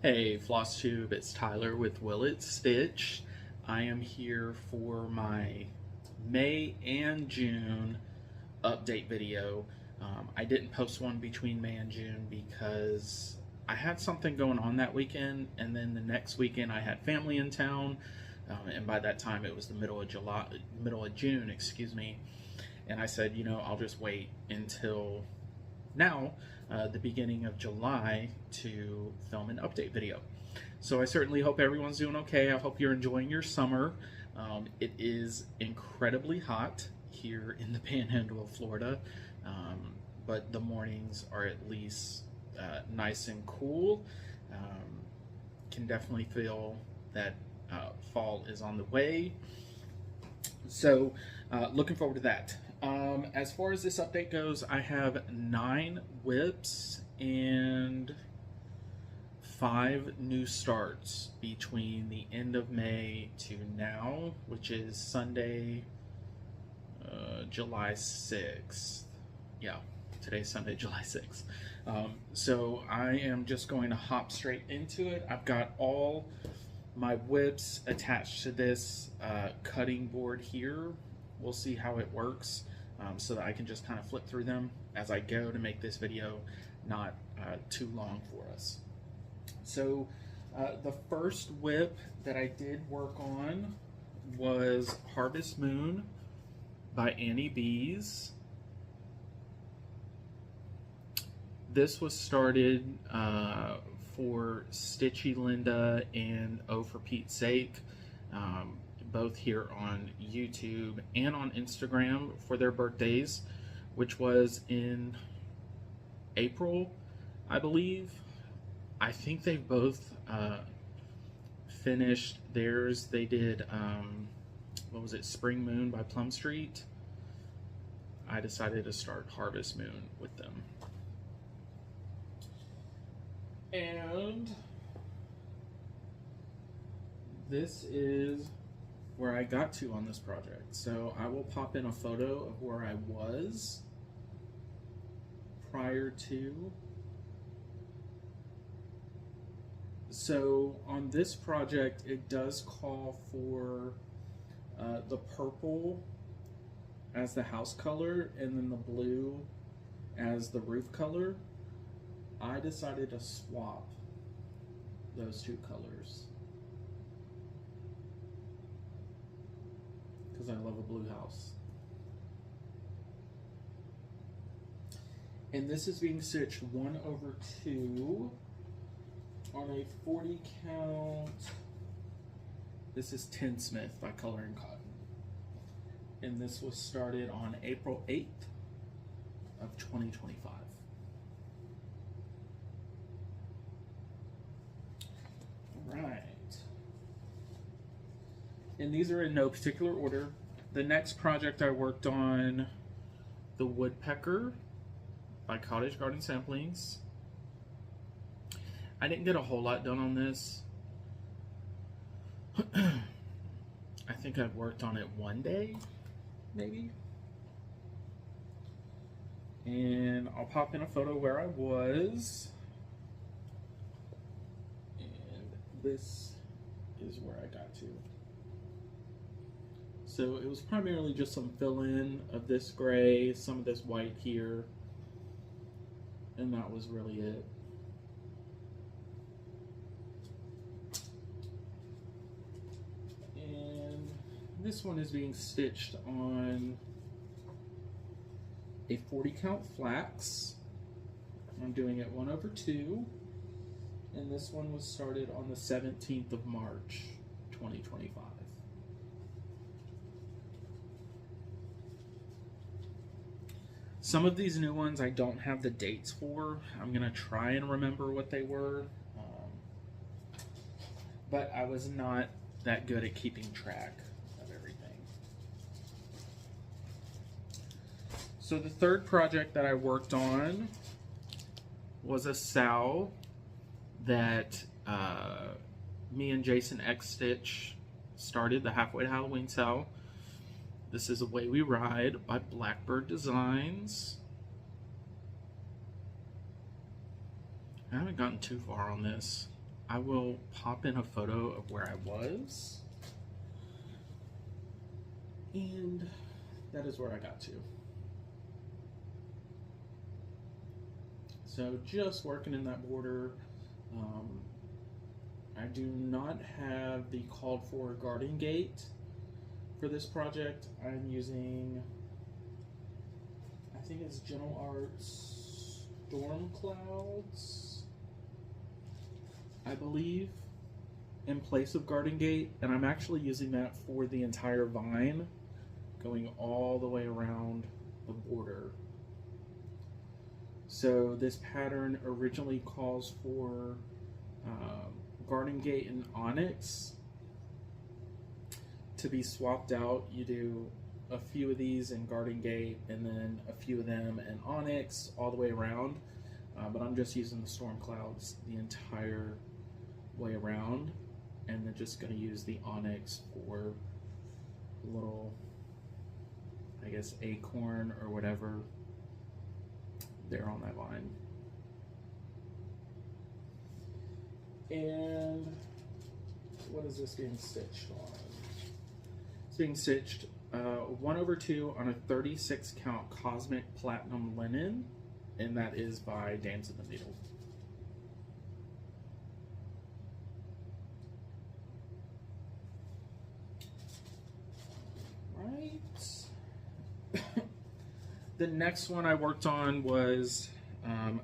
Hey Flosstube, it's Tyler with Will It Stitch. I am here for my May and June update video. I didn't post one between May and June because I had something going on that weekend, and then the next weekend I had family in town, and by that time it was the middle of June, excuse me. And I said, I'll just wait until now, the beginning of July, to film an update video. So I certainly hope everyone's doing okay. I hope you're enjoying your summer. It is incredibly hot here in the Panhandle of Florida, but the mornings are at least nice and cool. Can definitely feel that fall is on the way. So looking forward to that. As far as this update goes, I have 9 whips and 5 new starts between the end of May to now, which is Sunday, July 6th. Yeah, today's Sunday, July 6th. So I am just going to hop straight into it. I've got all my whips attached to this cutting board here. We'll see how it works, so that I can just kind of flip through them as I go to make this video not too long for us. So the first whip that I did work on was Harvest Moon by Annie Bees. This was started for Stitchy Linda and Oh For Pete's Sake, both here on YouTube and on Instagram for their birthdays, which was in April, I believe. I think they both finished theirs. They did, what was it, Spring Moon by Plum Street. I decided to start Harvest Moon with them. And this is where I got to on this project. So I will pop in a photo of where I was prior to. So on this project, it does call for the purple as the house color and then the blue as the roof color. I decided to swap those two colors because I love a blue house. And this is being stitched 1/2 on a 40 count. This is Tinsmith by Coloring Cotton. And this was started on April 8th of 2025. Right. And these are in no particular order. The next project I worked on, the Woodpecker by Cottage Garden Samplings. I didn't get a whole lot done on this. I think I've worked on it one day, maybe. And I'll pop in a photo where I was. This is where I got to. So it was primarily just some fill-in of this gray, some of this white here, and that was really it. And this one is being stitched on a 40 count flax. I'm doing it 1/2. And this one was started on the 17th of March, 2025. Some of these new ones I don't have the dates for. I'm going to try and remember what they were. But I was not that good at keeping track of everything. So the third project that I worked on was a sow that me and Jason X Stitch started, the Halfway to Halloween sow. This is Away We Ride by Blackbird Designs. I haven't gotten too far on this. I will pop in a photo of where I was. And that is where I got to. So just working in that border. I do not have the called for guarding gate for this project. I'm using, I think it's Gentle Arts Storm Clouds, I believe, in place of guarding gate, and I'm actually using that for the entire vine, going all the way around the border. So this pattern originally calls for guarding gate and onyx to be swapped out. You do a few of these in guarding gate and then a few of them in onyx all the way around, but I'm just using the storm clouds the entire way around, and then just going to use the onyx for a little, I guess, acorn or whatever there on that vine. And what is this being stitched on? It's being stitched 1/2 on a 36 count Cosmic Platinum linen, and that is by Dames in the Needle. Right. The next one I worked on was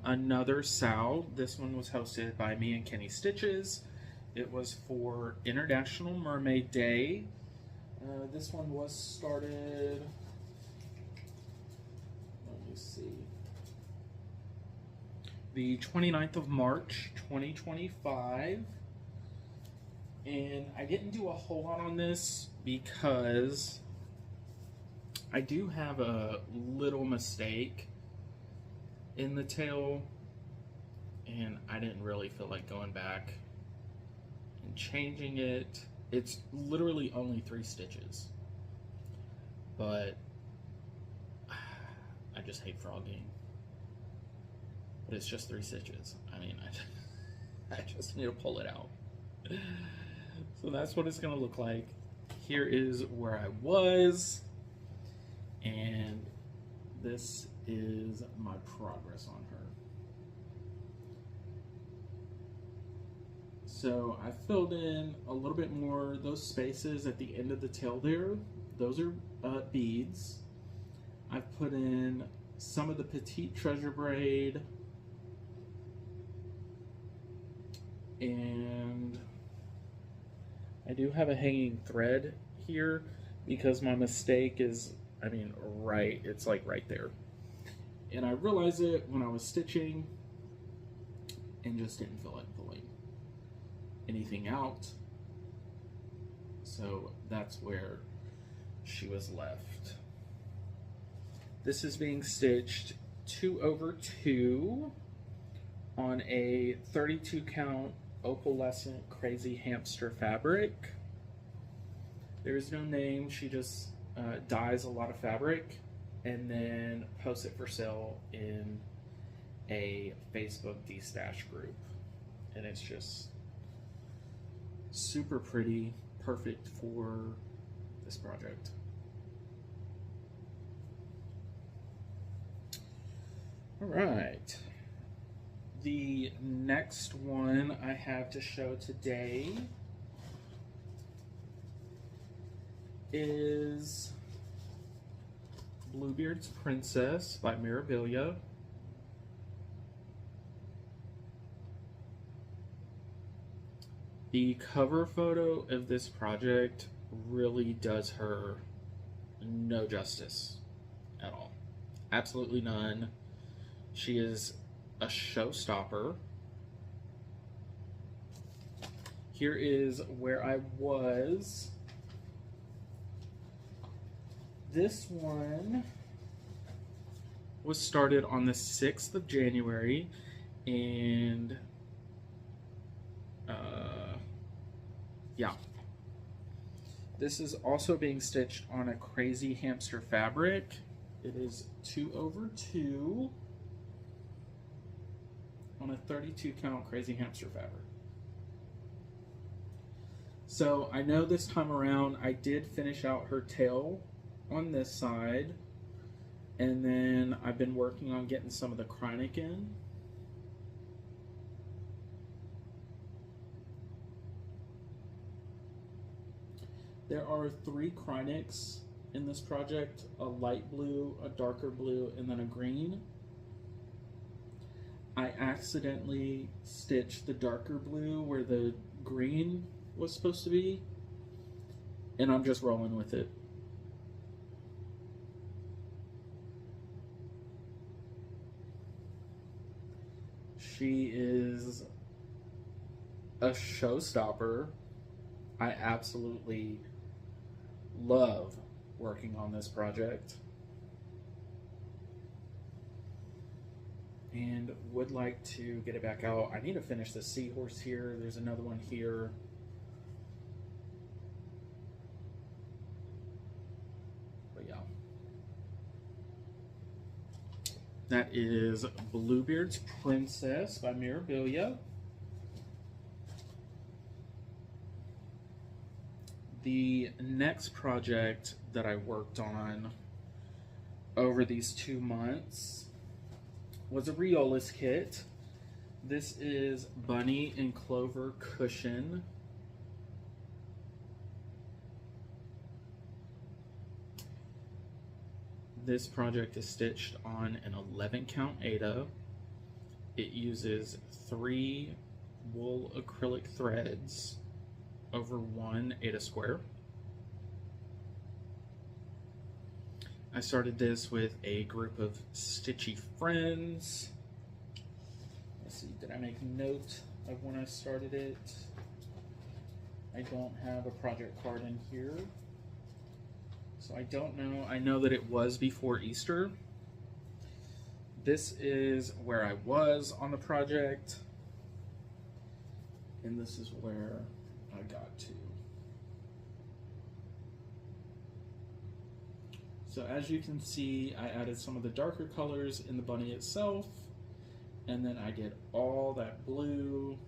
another SAL. This one was hosted by me and Kenny Stitches. It was for International Mermaid Day. This one was started, let me see, the 29th of March, 2025. And I didn't do a whole lot on this because I do have a little mistake in the tail, and I didn't really feel like going back and changing it. It's literally only 3 stitches, but I just hate frogging. But it's just 3 stitches. I mean, I just need to pull it out. So that's what it's gonna look like. Here is where I was, and this is my progress on her. So I filled in a little bit more. Those spaces at the end of the tail there, those are beads. I've put in some of the Petite Treasure braid, and I do have a hanging thread here because my mistake is, I mean, it's like right there. And I realized it when I was stitching and just didn't feel like pulling anything out. So that's where she was left. This is being stitched 2/2 on a 32 count opalescent crazy hamster fabric. There is no name. She just dyes a lot of fabric and then posts it for sale in a Facebook de-stash group. And it's just super pretty, perfect for this project. All right. The next one I have to show today is Bluebeard's Princess by Mirabilia. The cover photo of this project really does her no justice at all. Absolutely none. She is a showstopper. Here is where I was. This one was started on the 6th of January, and yeah. This is also being stitched on a crazy hamster fabric. It is 2/2 on a 32 count crazy hamster fabric. So I know this time around I did finish out her tail on this side, and then I've been working on getting some of the Kreinik in. There are 3 Kreiniks in this project, a light blue, a darker blue, and then a green. I accidentally stitched the darker blue where the green was supposed to be, and I'm just rolling with it. She is a showstopper. I absolutely love working on this project and would like to get it back out. I need to finish the seahorse here. There's another one here. But yeah. That is Bluebeard's Princess by Mirabilia. The next project that I worked on over these 2 months was a Riolis kit. This is Bunny and Clover Cushion. This project is stitched on an 11 count Aida. It uses 3 wool acrylic threads over 1 Aida square. I started this with a group of stitchy friends. Let's see, did I make note of when I started it? I don't have a project card in here, so I don't know. I know that it was before Easter. This is where I was on the project, and this is where I got to. So as you can see, I added some of the darker colors in the bunny itself, and then I did all that blue,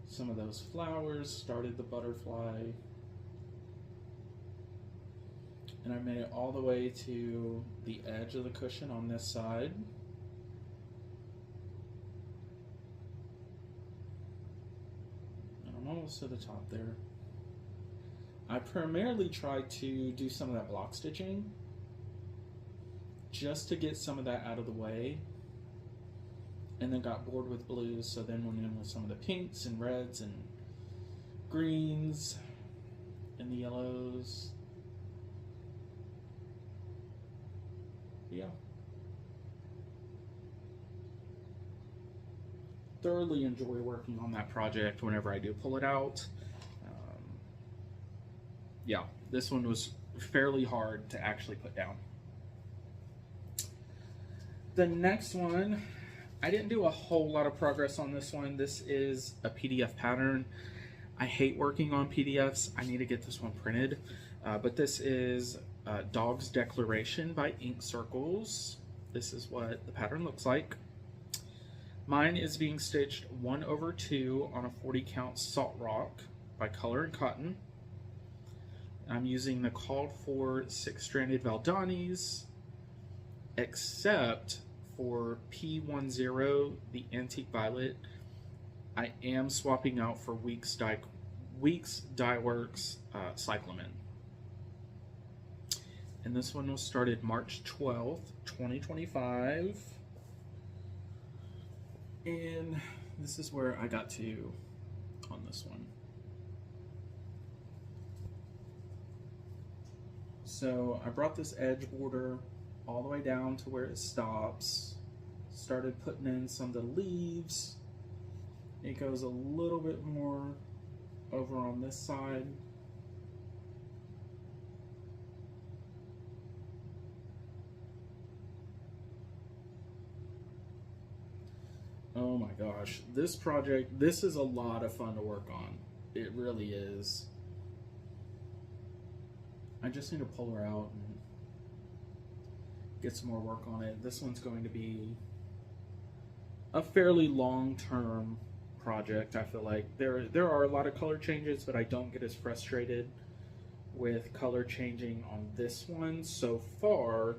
some of those flowers, started the butterfly, and I made it all the way to the edge of the cushion on this side. And I'm almost to the top there. I primarily tried to do some of that block stitching just to get some of that out of the way, and then got bored with blues, so then went in with some of the pinks and reds and greens and the yellows. Yeah. Thoroughly enjoy working on that project whenever I do pull it out. Yeah, this one was fairly hard to actually put down. The next one, I didn't do a whole lot of progress on this one. This is a PDF pattern. I hate working on PDFs. I need to get this one printed. But this is Dog's Declaration by Ink Circles. This is what the pattern looks like. Mine is being stitched 1/2 on a 40 count Salt Rock by Color and Cotton. I'm using the called for 6-stranded Valdanis, except for P10, the Antique Violet. I am swapping out for Weeks Dye Works Cyclamen. And this one was started March 12th, 2025. And this is where I got to on this one. So I brought this edge border all the way down to where it stops. Started putting in some of the leaves. It goes a little bit more over on this side. Oh my gosh, this project, this is a lot of fun to work on. It really is. I just need to pull her out and get some more work on it. This one's going to be a fairly long-term project. I feel like there are a lot of color changes, but I don't get as frustrated with color changing on this one so far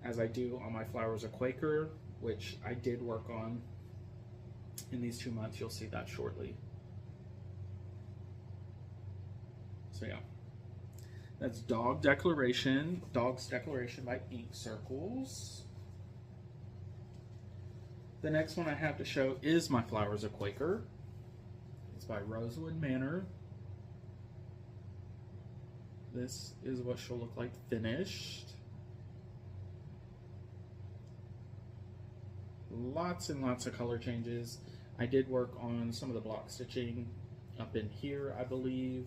as I do on my Flowers of Quaker, which I did work on in these 2 months. You'll see that shortly. So yeah, that's Dog's Declaration by Ink Circles. The next one I have to show is my Flowers of Quaker. It's by Rosewood Manor. This is what she'll look like finished. Lots and lots of color changes. I did work on some of the block stitching up in here, I believe.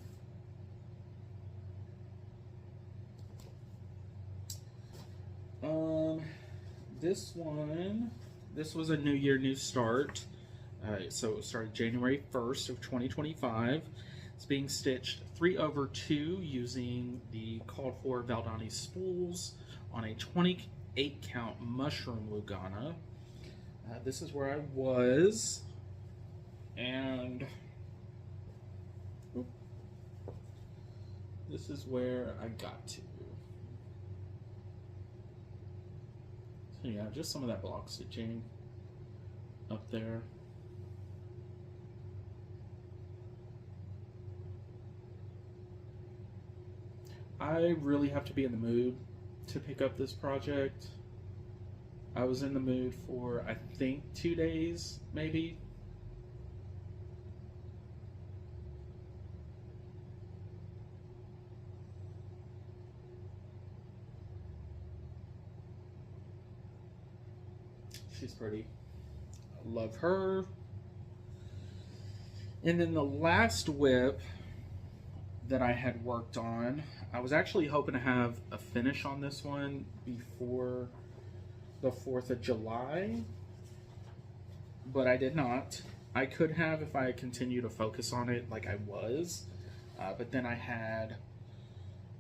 This was a New Year, New Start. So it started January 1st of 2025. It's being stitched 3/2 using the called for Valdani spools on a 28 count mushroom Lugana. This is where I was, and this is where I got to. So yeah, just some of that block stitching up there. I really have to be in the mood to pick up this project. I was in the mood for, I think, 2 days, maybe. She's pretty. I love her. And then the last whip that I had worked on, I was actually hoping to have a finish on this one before the 4th of July, but I did not. I could have if I had continued to focus on it like I was, but then I had,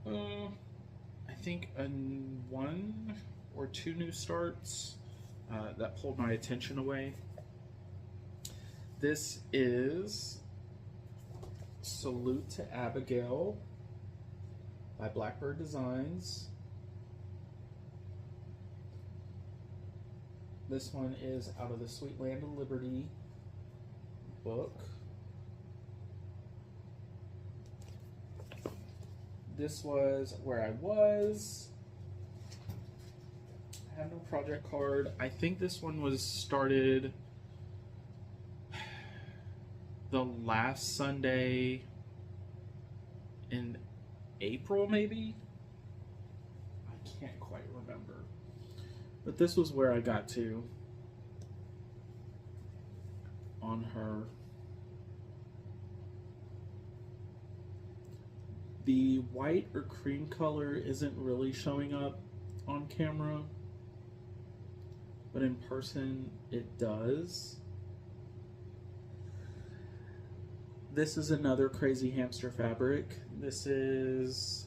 I think, 1 or 2 new starts that pulled my attention away. This is Salute to Abigail by Blackbird Designs. This one is out of the Sweet Land of Liberty book. This was where I was. I have no project card. I think this one was started the last Sunday in April, maybe? I can't quite remember. But this was where I got to on her. The white or cream color isn't really showing up on camera, but in person it does. This is another Crazy Hamster fabric. This is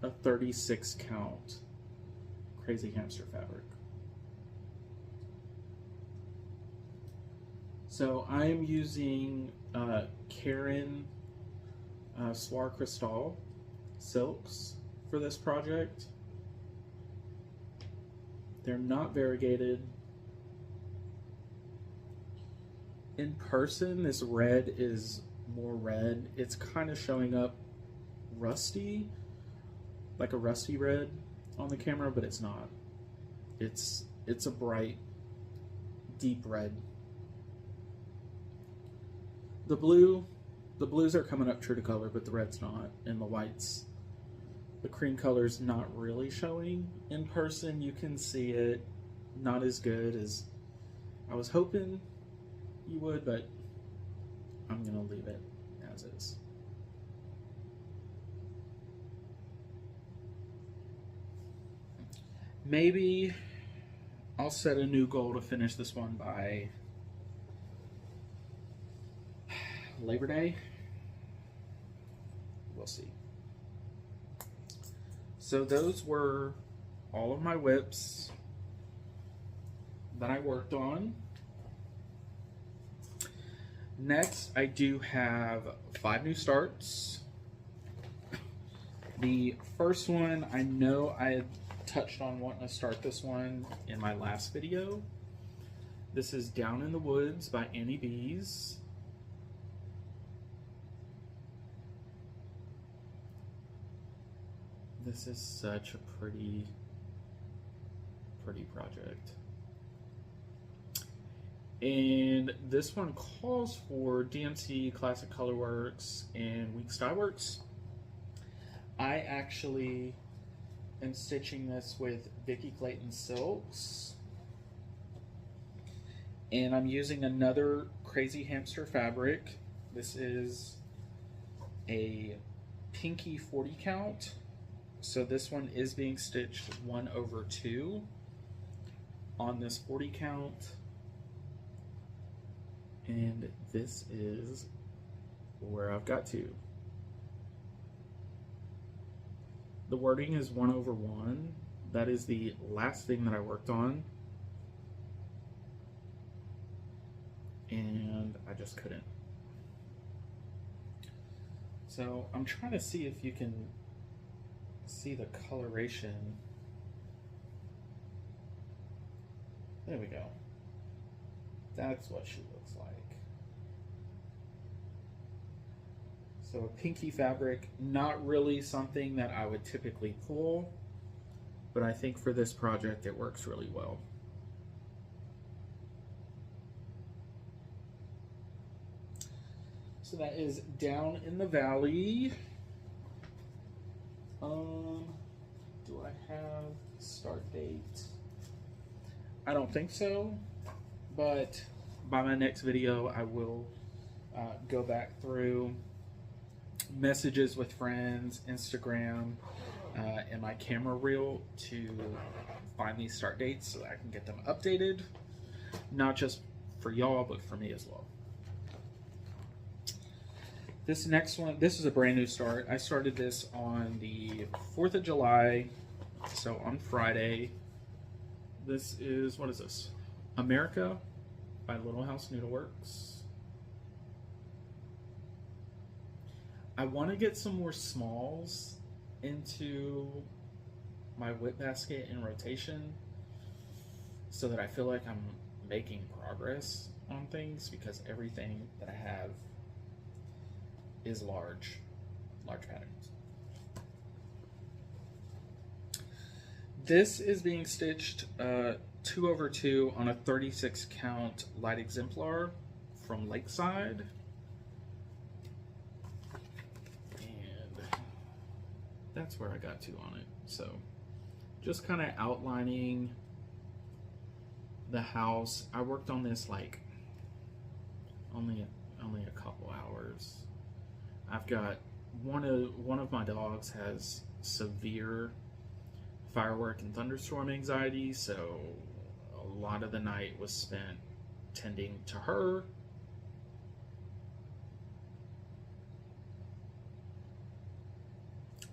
a 36 count Crazy Hamster fabric. So I am using Karen Soir Crystal silks for this project. They're not variegated. In person, this red is more red. It's kind of showing up rusty, like a rusty red on the camera, but it's not. It's a bright, deep red. The blues are coming up true to color, but the red's not, and the whites, the cream color's not really showing. In person, you can see it, not as good as I was hoping you would, but I'm gonna leave it as is. Maybe I'll set a new goal to finish this one by Labor Day. We'll see. So those were all of my whips that I worked on. Next, I do have 5 new starts. The first one, I know I had touched on wanting to start this one in my last video. This is Down in the Woods by Annie Bees. This is such a pretty project. And this one calls for DMC, Classic Colorworks, and Weeks Dye Works. I actually am stitching this with Vicki Clayton Silks. And I'm using another Crazy Hamster fabric. This is a pinky 40 count. So this one is being stitched 1/2 on this 40 count. And this is where I've got to. The wording is 1/1. That is the last thing that I worked on. And I just couldn't. So I'm trying to see if you can see the coloration. There we go. That's what she looks like. So a pinky fabric, not really something that I would typically pull, but I think for this project it works really well. So that is Down in the Valley. Do I have a start date? I don't think so, but by my next video I will go back through messages with friends, Instagram, and my camera reel to find these start dates so that I can get them updated, not just for y'all, but for me as well. This next one, this is a brand new start. I started this on the 4th of July, so on Friday. This is, what is this? America by Little House Needleworks. I want to get some more smalls into my whip basket in rotation so that I feel like I'm making progress on things, because everything that I have is large patterns. This is being stitched 2/2 on a 36 count light exemplar from Lakeside. And that's where I got to on it. So just kind of outlining the house. I worked on this like only a couple hours. I've got one of my dogs has severe firework and thunderstorm anxiety, so a lot of the night was spent tending to her.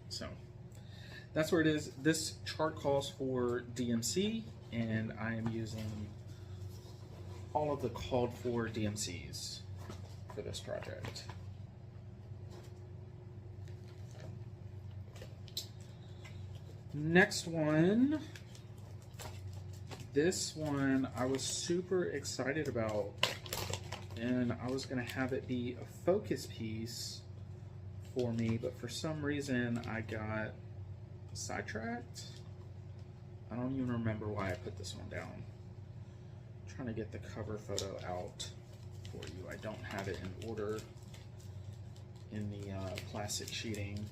So that's where it is. This chart calls for DMC, and I am using all of the called for DMCs for this project. Next one, this one I was super excited about, and I was going to have it be a focus piece for me, but for some reason I got sidetracked. I don't even remember why I put this one down. I'm trying to get the cover photo out for you. I don't have it in order in the plastic sheeting.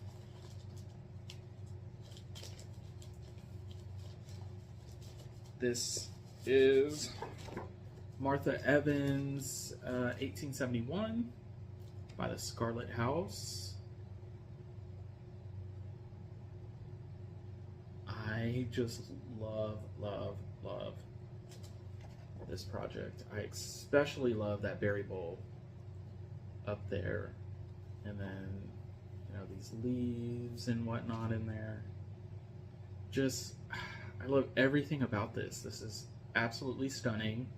This is Martha Evans, 1871 by the Scarlet House. I just love this project. I especially love that berry bowl up there, and then these leaves and whatnot in there. Just, I love everything about this. This is absolutely stunning.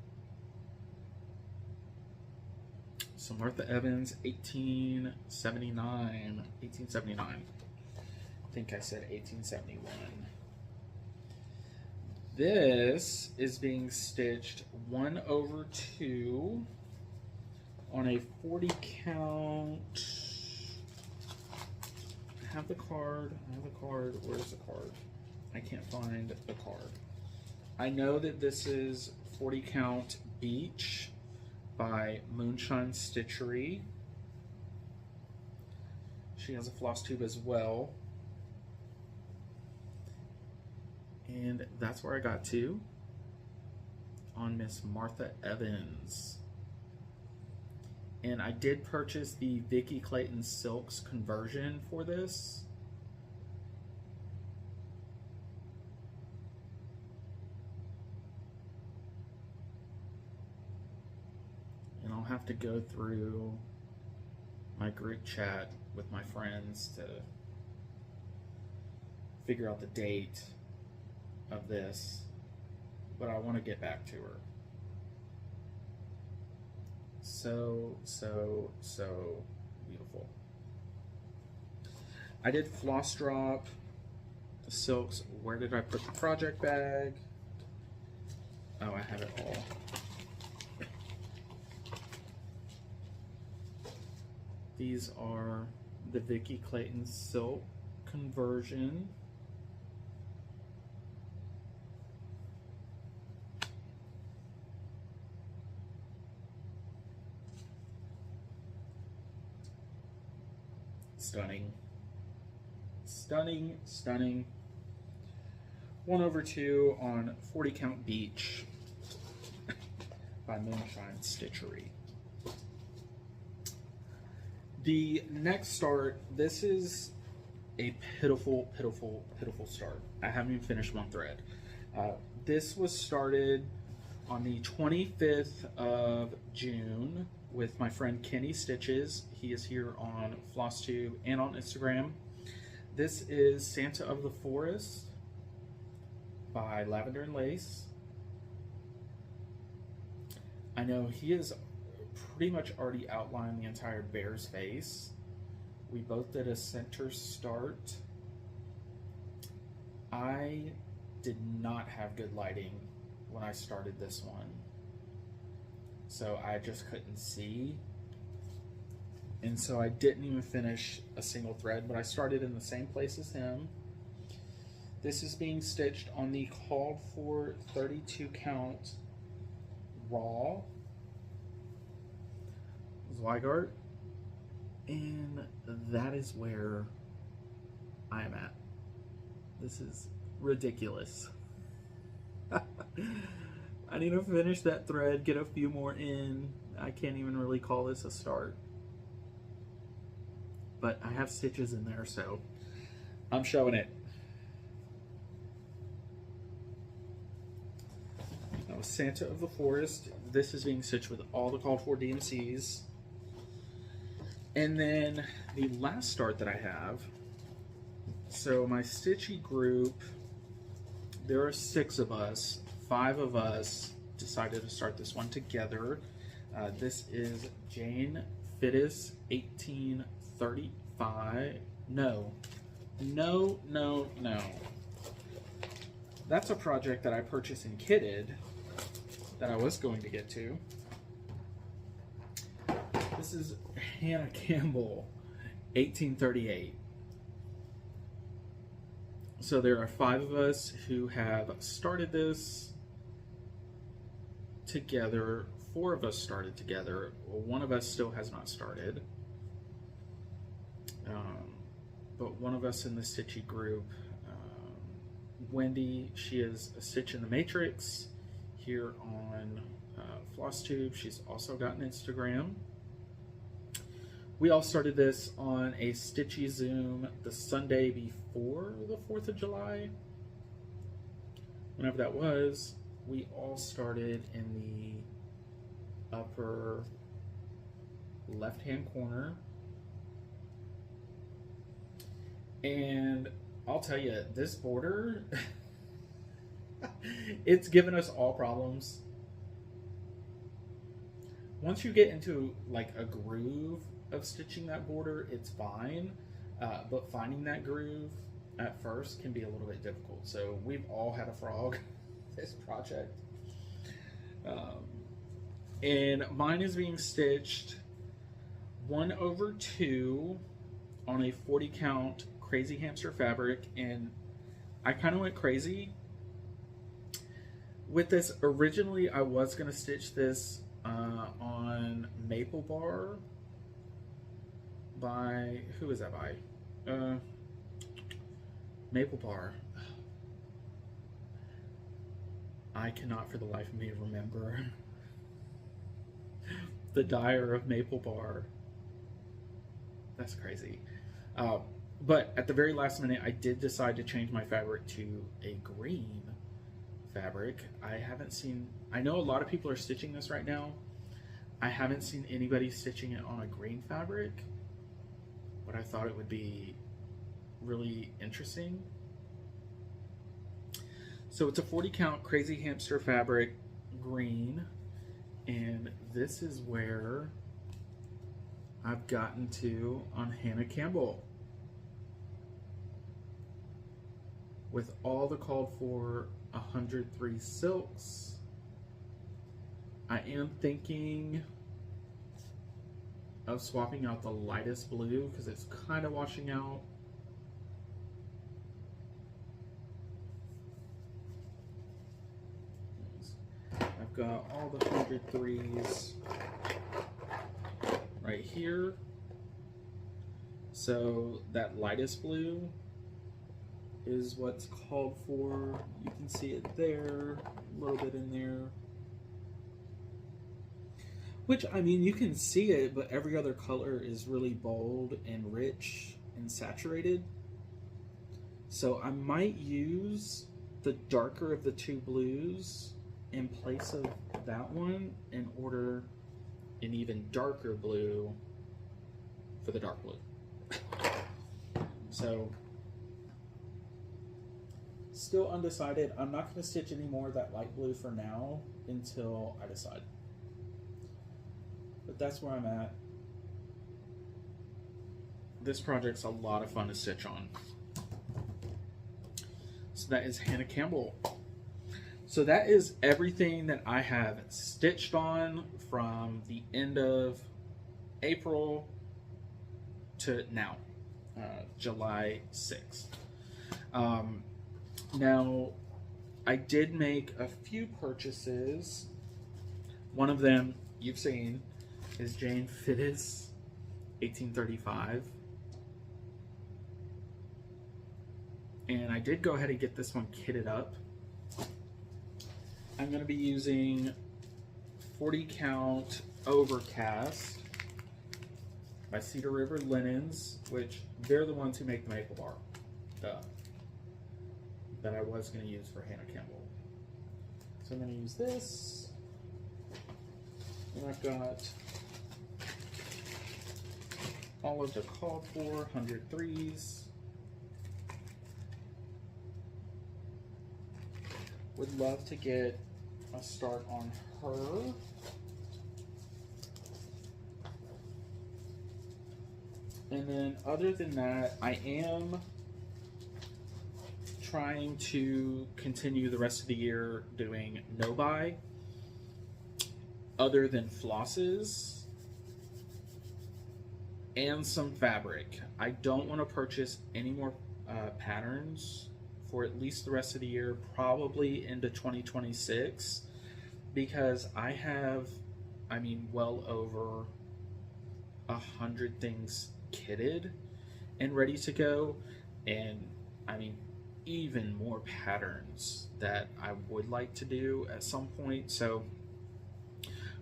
So Martha Evans, 1879. 1879. I think I said 1871. This is being stitched 1/2 on a 40 count. I have the card. Where's the card? I can't find the card. I know that this is 40 count Beach by Moonshine Stitchery. She has a Flosstube as well. And that's where I got to on Miss Martha Evans. And I did purchase the Vicki Clayton Silks conversion for this. And I'll have to go through my group chat with my friends to figure out the date of this, but I want to get back to her. So beautiful. I did floss drop the silks. Where did I put the project bag? Oh, I have it all. These are the Vicki Clayton Silk conversion. Stunning. Stunning, stunning. 1/2 on 40 count Beach by Moonshine Stitchery. The next start, this is a pitiful start. I haven't even finished one thread. This was started on the 25th of June with my friend Kenny Stitches. He is here on Flosstube and on Instagram. This is Santa of the Forest by Lavender and Lace. I know he has pretty much already outlined the entire bear's face. We both did a center start. I did not have good lighting when I started this one, so I just couldn't see, and so I didn't even finish a single thread, but I started in the same place as him. This is being stitched on the called for 32 count raw Zweigart, and that is where I am at. This is ridiculous. I need to finish that thread, get a few more in. I can't even really call this a start, but I have stitches in there, so I'm showing it. Now, Santa of the Forest, this is being stitched with all the called for DMCs. And then the last start that I have, so my stitchy group, there are 6 of us. 5 of us decided to start this one together. This is Jane Fittis, 1835. No. That's a project that I purchased and kitted that I was going to get to. This is Hannah Campbell, 1838. So there are 5 of us who have started this together. 4 of us started together. 1 of us still has not started. But one of us in the stitchy group, Wendy, she is a Stitch in the Matrix here on Flosstube. She's also got an Instagram. We all started this on a Stitchy Zoom the Sunday before the 4th of July. Whenever that was, we all started in the upper left-hand corner. And I'll tell you, this border, it's given us all problems. once you get into like a groove of stitching that border, it's fine. But finding that groove at first can be a little bit difficult. So we've all had a frog this project. And mine is being stitched 1/2 on a 40 count Crazy Hamster fabric, and I kind of went crazy with this. Originally I was going to stitch this on Maple Bar by, who is that by? Maple Bar. I cannot for the life of me remember the dyer of Maple Bar. That's crazy. But at the very last minute, I did decide to change my fabric to a green fabric. I know a lot of people are stitching this right now. I haven't seen anybody stitching it on a green fabric, but I thought it would be really interesting. So it's a 40 count Crazy Hamster fabric, green, and this is where I've gotten to on Hannah Campbell with all the called for 103 silks. I am thinking of swapping out the lightest blue because it's kind of washing out. I've got all the 103s right here. So that lightest blue is what's called for. You can see it there, a little bit in there. Which, I mean, you can see it, but every other color is really bold and rich and saturated. So I might use the darker of the two blues in place of that one and order an even darker blue for the dark blue. So, still undecided. I'm not going to stitch any more of that light blue for now until I decide. But that's where I'm at. This project's a lot of fun to stitch on. So that is Hannah Campbell. So that is everything that I have stitched on from the end of April to now, July 6th. Now, I did make a few purchases. One of them you've seen is Jane Fittis 1835. And I did go ahead and get this one kitted up. I'm going to be using 40 count Overcast by Cedar River Linens, which they're the ones who make the Maple Bar that I was going to use for Hannah Campbell. So I'm going to use this. And I've got all of the called for 103s. Would love to get a start on her. And then other than that, I am trying to continue the rest of the year doing no buy other than flosses and some fabric. I don't want to purchase any more patterns for at least the rest of the year, probably into 2026, because I have, I mean, well over 100 things kitted and ready to go, and I mean even more patterns that I would like to do at some point. So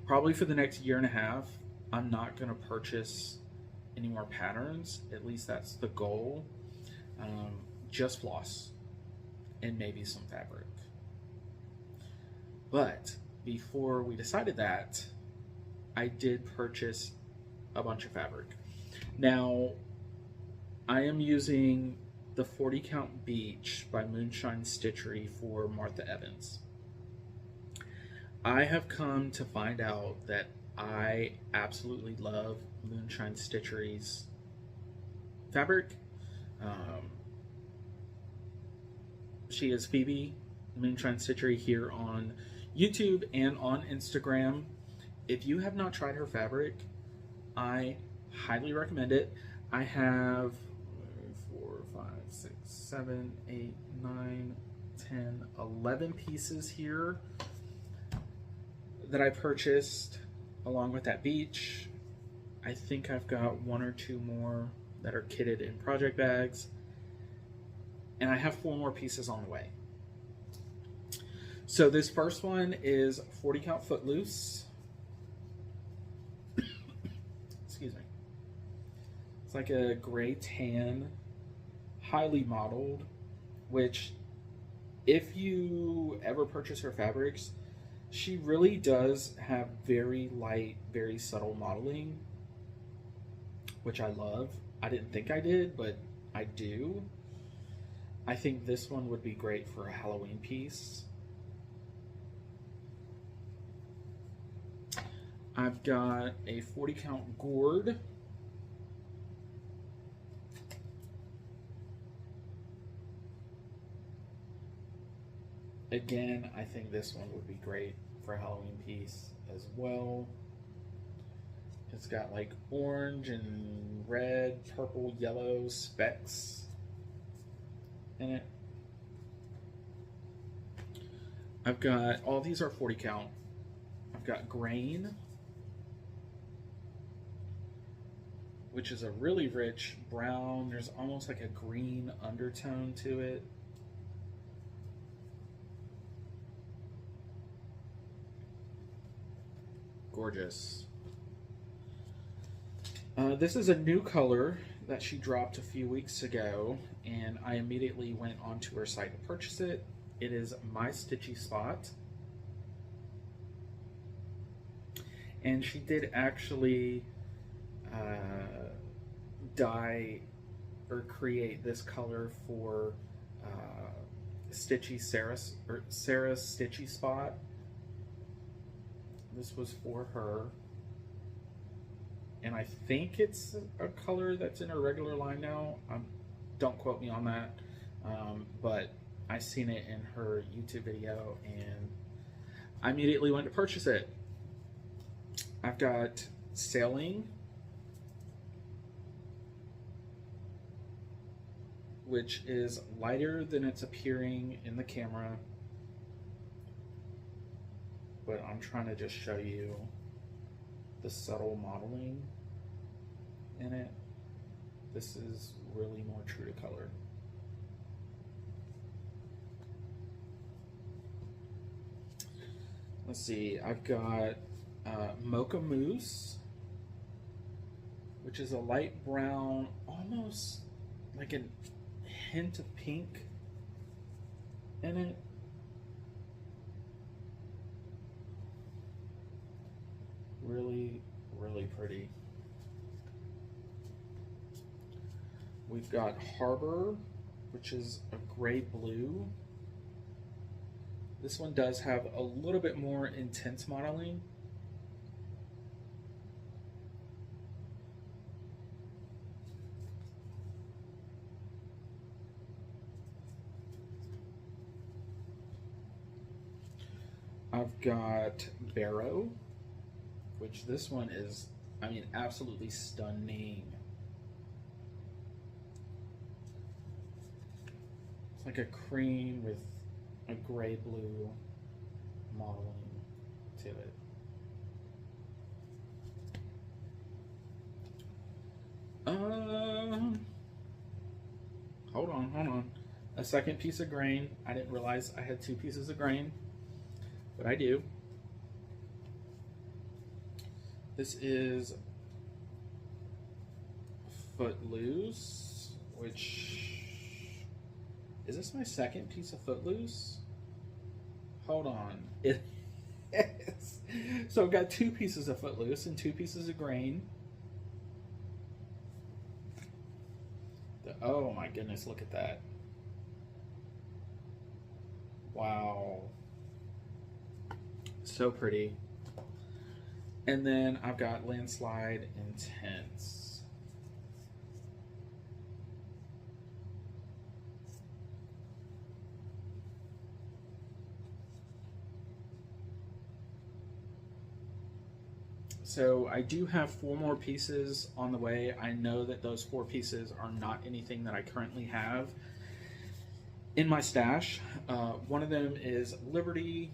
probably for the next year and a half, I'm not going to purchase any more patterns. At least that's the goal. Just floss and maybe some fabric. But before we decided that, I did purchase a bunch of fabric. Now, I am using the 40 count Beach by Moonshine Stitchery for Martha Evans. I have come to find out that I absolutely love Moonshine Stitchery's fabric. She is Phoebe Moonshine Stitchery here on YouTube and on Instagram. If you have not tried her fabric, I highly recommend it. I have 4, 5, 6, 7, 8, 9, 10, 11 pieces here that I purchased along with that beach. I think I've got 1 or 2 more that are kitted in project bags, and I have 4 more pieces on the way. So this first one is 40 count footloose. Excuse me. It's like a gray tan, highly modeled, which if you ever purchase her fabrics, she really does have very light, very subtle modeling, which I love. I didn't think I did, but I do. I think this one would be great for a Halloween piece. I've got a 40 count gourd. Again, I think this one would be great for a Halloween piece as well. It's got like orange and red, purple, yellow specks in it. I've got, all these are 40 count. I've got grain, which is a really rich brown. There's almost like a green undertone to it. Gorgeous. This is a new color that she dropped a few weeks ago, and I immediately went onto her site to purchase it. It is My Stitchy Spot. And she did actually dye or create this color for Sarah's Stitchy Spot. This was for her. And I think it's a color that's in her regular line now. Don't quote me on that. But I seen it in her YouTube video and I immediately went to purchase it. I've got Sailing, which is lighter than it's appearing in the camera. But I'm trying to just show you the subtle modeling in it. This is really more true to color. Let's see, I've got Mocha Mousse, which is a light brown, almost like a hint of pink in it. Really, really pretty. We've got Harbor, which is a gray blue. This one does have a little bit more intense modeling. I've got Barrow, which this one is, I mean, absolutely stunning. It's like a cream with a gray blue modeling to it. Hold on. A second piece of grain. I didn't realize I had 2 pieces of grain, but I do. This is Footloose, which, is this my second piece of Footloose? Hold on. It is. So I've got 2 pieces of Footloose and 2 pieces of grain. Oh my goodness, look at that. Wow. So pretty. And then I've got Landslide Intense. So I do have 4 more pieces on the way. I know that those 4 pieces are not anything that I currently have in my stash. One of them is Liberty.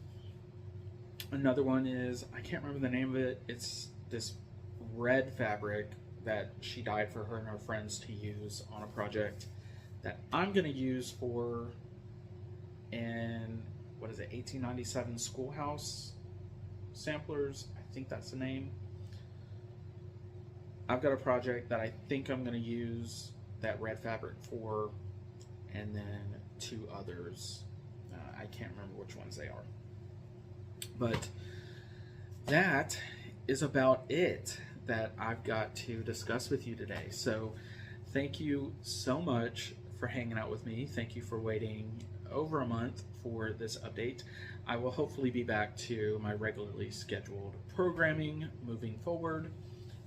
Another one is, I can't remember the name of it. It's this red fabric that she dyed for her and her friends to use on a project that I'm going to use for in, what is it, 1897 Schoolhouse Samplers. I think that's the name. I've got a project that I think I'm going to use that red fabric for, and then 2 others. I can't remember which ones they are. But that is about it that I've got to discuss with you today. So thank you so much for hanging out with me. Thank you for waiting over a month for this update. I will hopefully be back to my regularly scheduled programming moving forward.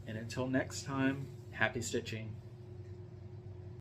And until next time, happy stitching.